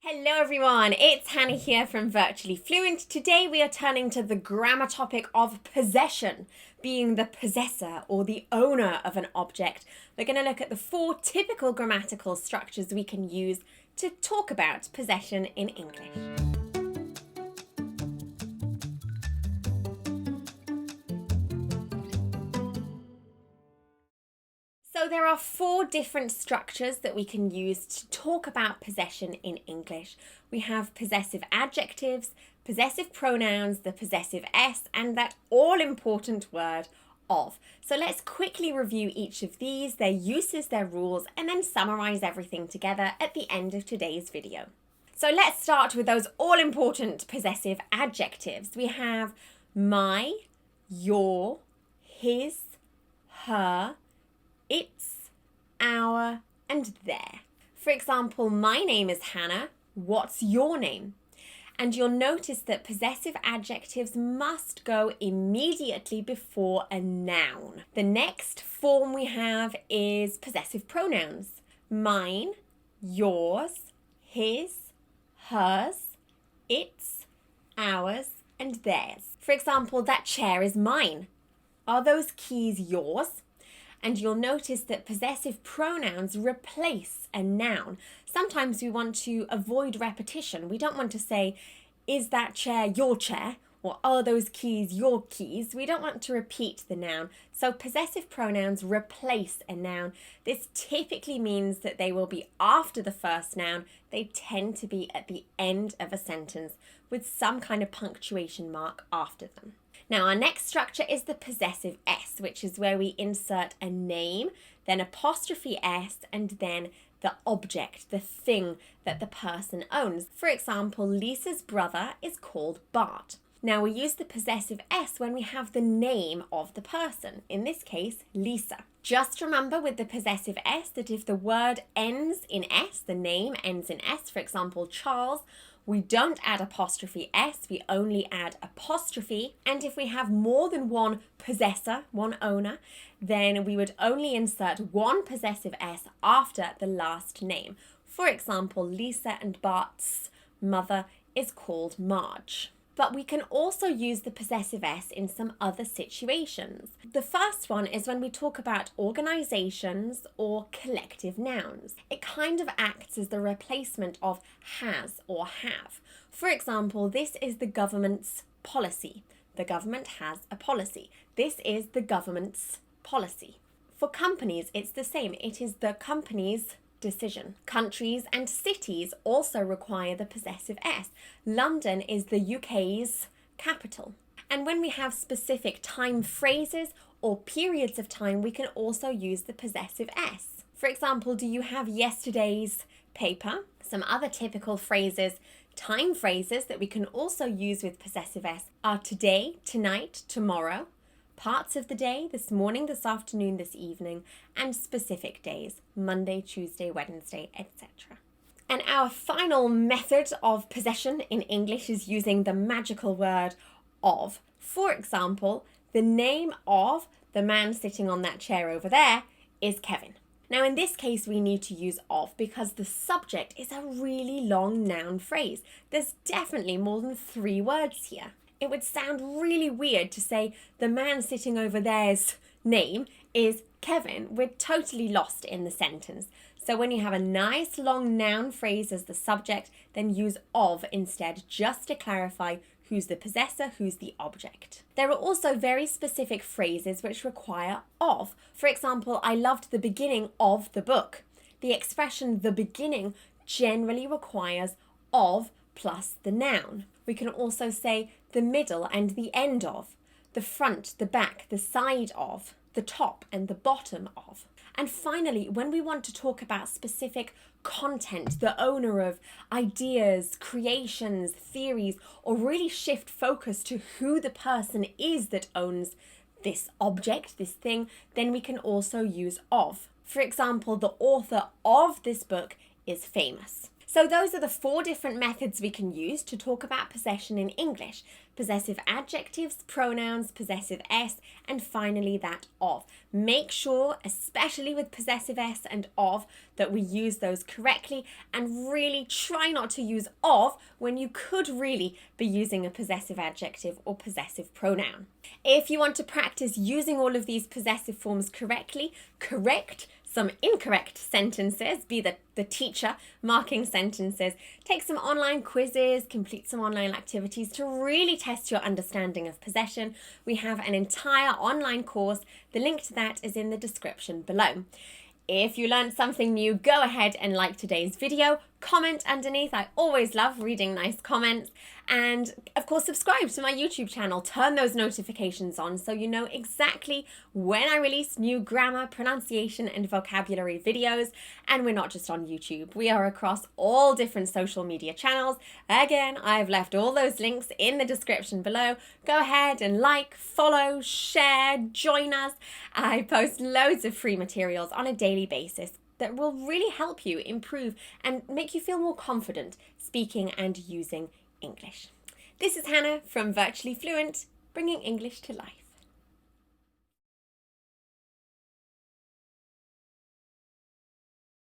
Hello everyone, it's Hannah here from Virtually Fluent. Today we are turning to the grammar topic of possession, being the possessor or the owner of an object. We're going to look at the 4 typical grammatical structures we can use to talk about possession in English. So there are 4 different structures that we can use to talk about possession in English. We have possessive adjectives, possessive pronouns, the possessive S, and that all-important word of. So let's quickly review each of these, their uses, their rules, and then summarize everything together at the end of today's video. So let's start with those all-important possessive adjectives. We have my, your, his, her, its, our, and their. For example, my name is Hannah. What's your name? And you'll notice that possessive adjectives must go immediately before a noun. The next form we have is possessive pronouns. Mine, yours, his, hers, its, ours, and theirs. For example, that chair is mine. Are those keys yours? And you'll notice that possessive pronouns replace a noun. Sometimes we want to avoid repetition. We don't want to say, is that chair your chair? Or are those keys your keys? We don't want to repeat the noun. So possessive pronouns replace a noun. This typically means that they will be after the first noun. They tend to be at the end of a sentence with some kind of punctuation mark after them. Now, our next structure is the possessive S, which is where we insert a name, then apostrophe S, and then the object, the thing that the person owns. For example, Lisa's brother is called Bart. Now, we use the possessive S when we have the name of the person, in this case, Lisa. Just remember with the possessive S that if the word ends in S, the name ends in S, for example, Charles, we don't add apostrophe S, we only add apostrophe. And if we have more than one possessor, one owner, then we would only insert one possessive S after the last name. For example, Lisa and Bart's mother is called Marge. But we can also use the possessive S in some other situations. The first one is when we talk about organizations or collective nouns. It kind of acts as the replacement of has or have. For example, this is the government's policy. The government has a policy. This is the government's policy. For companies, it's the same. It is the company's decision. Countries and cities also require the possessive S. London is the UK's capital. And when we have specific time phrases or periods of time, we can also use the possessive S. For example, do you have yesterday's paper? Some other typical phrases, time phrases that we can also use with possessive S are today, tonight, tomorrow, parts of the day, this morning, this afternoon, this evening, and specific days, Monday, Tuesday, Wednesday, etc. And our final method of possession in English is using the magical word of. For example, the name of the man sitting on that chair over there is Kevin. Now, in this case, we need to use of because the subject is a really long noun phrase. There's definitely more than 3 words here. It would sound really weird to say the man sitting over there's name is Kevin. We're totally lost in the sentence. So when you have a nice long noun phrase as the subject, then use of instead, just to clarify who's the possessor, who's the object. There are also very specific phrases which require of. For example, I loved the beginning of the book. The expression the beginning generally requires of plus the noun. We can also say the middle and the end of, the front, the back, the side of, the top and the bottom of. And finally, when we want to talk about specific content, the owner of ideas, creations, theories, or really shift focus to who the person is that owns this object, this thing, then we can also use of. For example, the author of this book is famous. So those are the 4 different methods we can use to talk about possession in English. Possessive adjectives, pronouns, possessive s, and finally that of. Make sure, especially with possessive s and of, that we use those correctly, and really try not to use of when you could really be using a possessive adjective or possessive pronoun. If you want to practice using all of these possessive forms correctly, correct some incorrect sentences, be the teacher marking sentences, take some online quizzes, complete some online activities to really test your understanding of possession. We have an entire online course. The link to that is in the description below. If you learned something new, go ahead and like today's video, comment underneath. I always love reading nice comments. And of course, subscribe to my YouTube channel. Turn those notifications on so you know exactly when I release new grammar, pronunciation, and vocabulary videos. And we're not just on YouTube. We are across all different social media channels. Again, I've left all those links in the description below. Go ahead and like, follow, share, join us. I post loads of free materials on a daily basis that will really help you improve and make you feel more confident speaking and using English. This is Hannah from Virtually Fluent, bringing English to life.